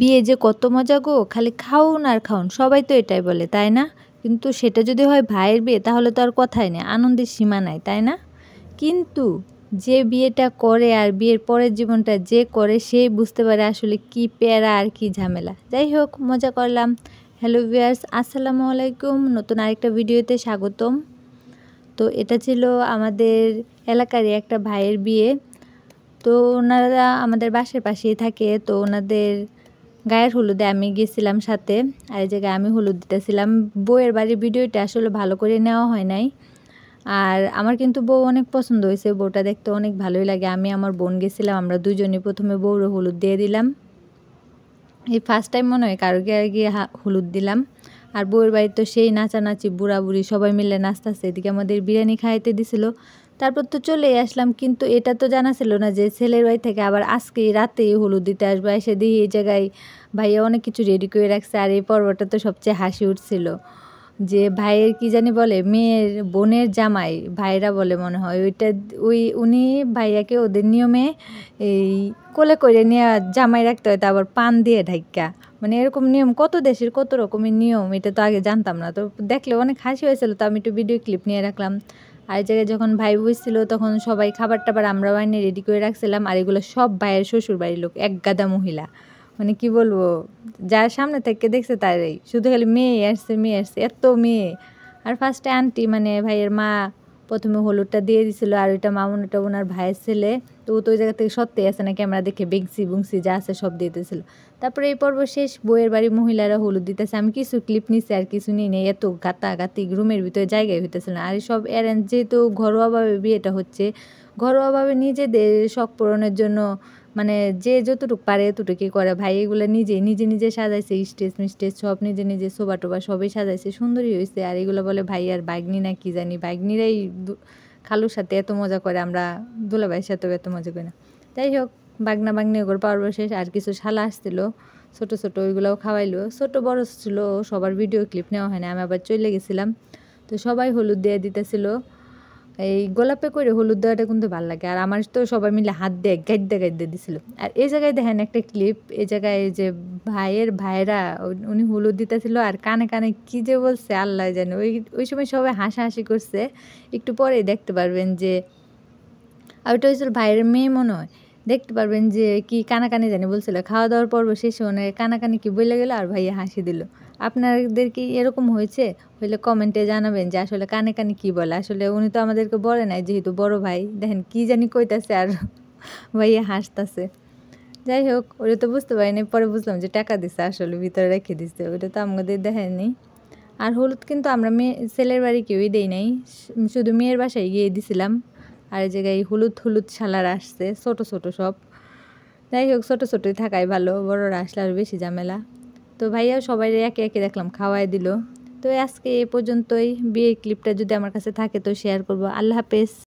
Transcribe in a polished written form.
বিয়ে যে কত মজা গো, খালি খাউন আর খাউন, সবাই তো এটাই বলে তাই না? কিন্তু সেটা যদি হয় ভাইয়ের বিয়ে তাহলে তো আর কথাই নেই, আনন্দের সীমা নাই তাই না? কিন্তু যে বিয়েটা করে আর বিয়ের পরের জীবনটা যে করে সেই বুঝতে পারে আসলে কি প্যারা আর কি ঝামেলা। যাই হোক, মজা করলাম। হ্যালো ভিউয়ার্স, আসসালামু আলাইকুম, নতুন আরেকটা ভিডিওতে স্বাগতম। তো এটা ছিল আমাদের এলাকারই একটা ভাইয়ের বিয়ে। তো ওনারা আমাদের বাসার পাশেই থাকে, তো ওনাদের গায়ের হলুদে আমি গেছিলাম সাথে। আর এই জায়গায় আমি হলুদ দিতেছিলাম। বউয়ের বাড়ির ভিডিওটা আসলে ভালো করে নেওয়া হয় নাই। আর আমার কিন্তু বউ অনেক পছন্দ হয়েছে, বউটা দেখতে অনেক ভালোই লাগে। আমি আমার বোন গেছিলাম, আমরা দুজনই প্রথমে বউর হলুদ দিয়ে দিলাম। এই ফার্স্ট টাইম মনে হয় কারোকে আর গিয়ে হলুদ দিলাম। আর বউয়ের বাড়ির তো সেই নাচানাচি, বুড়া বুড়ি সবাই মিলে নাচতেছে, এদিকে আমাদের বিরিয়ানি খাইতে দিছিল। তারপর তো চলেই আসলাম, কিন্তু এটা তো জানা ছিল না যে ছেলের বাড়ি থেকে আবার আজকেই রাতেই হলুদ দিতে আসবে। এসে দেখি এই জায়গায় ভাইয়া অনেক কিছু রেডি করে রাখছে। আর এই পর্বটা তো সবচেয়ে হাসি উঠছিল, যে ভাইয়ের কি জানি বলে, মেয়ের বোনের জামাই ভাইরা বলে মনে হয় ওইটা। উনি ভাইয়াকে ওদের নিয়মে এই কোলে করে নিয়ে জামাই রাখতে হয়, তা আবার পান দিয়ে ঢাইকা। মানে এরকম নিয়ম কত দেশের কত রকমের নিয়ম, এটা তো আগে জানতাম না। তো দেখলে অনেক হাসি হয়েছিল, তো আমি একটু ভিডিও ক্লিপ নিয়ে রাখলাম। আর এই জায়গায় যখন ভাই বসছিল তখন সবাই খাবার টাবার আমরা বানিয়ে রেডি করে রাখছিলাম। আর এগুলো সব ভাইয়ের শ্বশুর বাড়ির লোক, এক গাদা মহিলা। মানে কি বলবো, যার সামনে থেকে দেখছে তারই শুধু খালি মেয়ে আসছে মেয়ে আসছে, এত মেয়ে। আর ফার্স্টে আন্টি মানে ভাইয়ের মা প্রথমে হলুদটা দিয়ে দিছিল, আর ওইটা মামুনিটা ওনার ভাইয়ের ছেলে। তো ও তো ওই জায়গা থেকে সত্যি আছে না, ক্যামেরা দেখে বেংসি বুংসি যা আছে সব দিতেছিল। তারপরে এই পর্ব শেষ, বউয়ের বাড়ির মহিলারা হলুদ দিতেছে। আমি কিছু ক্লিপ নিছি আর কিছু নিই নেই, এত গাতাগাতি রুমের ভিতরে জায়গায় হইতেছিল না। আর সব অ্যারেঞ্জ, যেহেতু ঘরোয়াভাবে বিয়েটা হচ্ছে, ঘরোয়াভাবে নিজেদের শখ পূরণের জন্য মানে যে যতটুকু পারে এতটুকুই করে। ভাই এগুলো নিজে নিজে নিজে সাজাইছে, স্টেজ মিস্টেজ সব নিজে নিজে, সোফা টোফা সবই সাজাইছে, সুন্দরই হয়েছে। আর এগুলো বলে ভাই আর বাগনি না কি জানি, বাগনিরাই খালুর সাথে এত মজা করে, আমরা দুলাভাইয়ের সাথেও এত মজা করি না। যাই হোক, বাগনা বাগনি ওগুলো পাওয়ার শেষ। আর কিছু শালা আসছিল ছোটো ছোটো, ওইগুলোও খাওয়াইলো। ছোটো বড় ছিল, সবার ভিডিও ক্লিপ নেওয়া হয় না, আমি আবার চলে গেছিলাম। তো সবাই হলুদ দিয়ে দিতেছিল। এই গোলাপে করে হলুদ দেওয়াটা কিন্তু ভালো লাগে। আর আমার তো সবাই মিলে হাত দিয়ে গাইদ্যা গাইদ্যা দিছিল। আর এই জায়গায় দেখেন একটা ক্লিপ, এই জায়গায় যে ভাইয়ের ভাইরা উনি হলুদ দিতেছিল, আর কানে কানে কি যে বলছে আল্লাহ জানে। ওই সময় সবাই হাসাহাসি করছে। একটু পরেই দেখতে পারবেন যে, আর ওইটা হয়েছিল ভাইয়ের মেয়ে মনে হয়। দেখতে পারবেন যে কি কানাকানি জানি বলছিল। খাওয়া দাওয়ার পর্ব শেষে ওনার কানাকানি কি বলে গেল, আর ভাইয়া হাসি দিল। আপনাদের কি এরকম হয়েছে? হইলে কমেন্টে জানাবেন যে আসলে কানে কানে কী বলে। আসলে উনি তো আমাদেরকে বলে নাই, যেহেতু বড় ভাই। দেখেন কি জানি কইতাছে, আর ভাইয়া হাসতাছে। যাই হোক, ওটা তো বুঝতে পারিনি, পরে বুঝলাম যে টাকা দিছে, আসলে ভিতরে রেখে দিচ্ছে। ওটা তো আমাদের দেখায়নি। আর হলুদ কিন্তু আমরা ছেলের বাড়ি কেউই দেই নাই, শুধু মেয়ের বাসায় গিয়ে দিছিলাম। আর এই জায়গায় হলুদ হলুদ শালার আসছে ছোট ছোট সব। যাই হোক, ছোটো ছোটোই থাকাই ভালো, বড়রা আসলে আর বেশি ঝামেলা। তো ভাইয়া সবাই একে একে দেখলাম খাওয়াই দিল। তো আজকে এ পর্যন্তই। বিয়ের ক্লিপটা যদি আমার কাছে থাকে তো শেয়ার করব। আল্লাহ হাফেজ।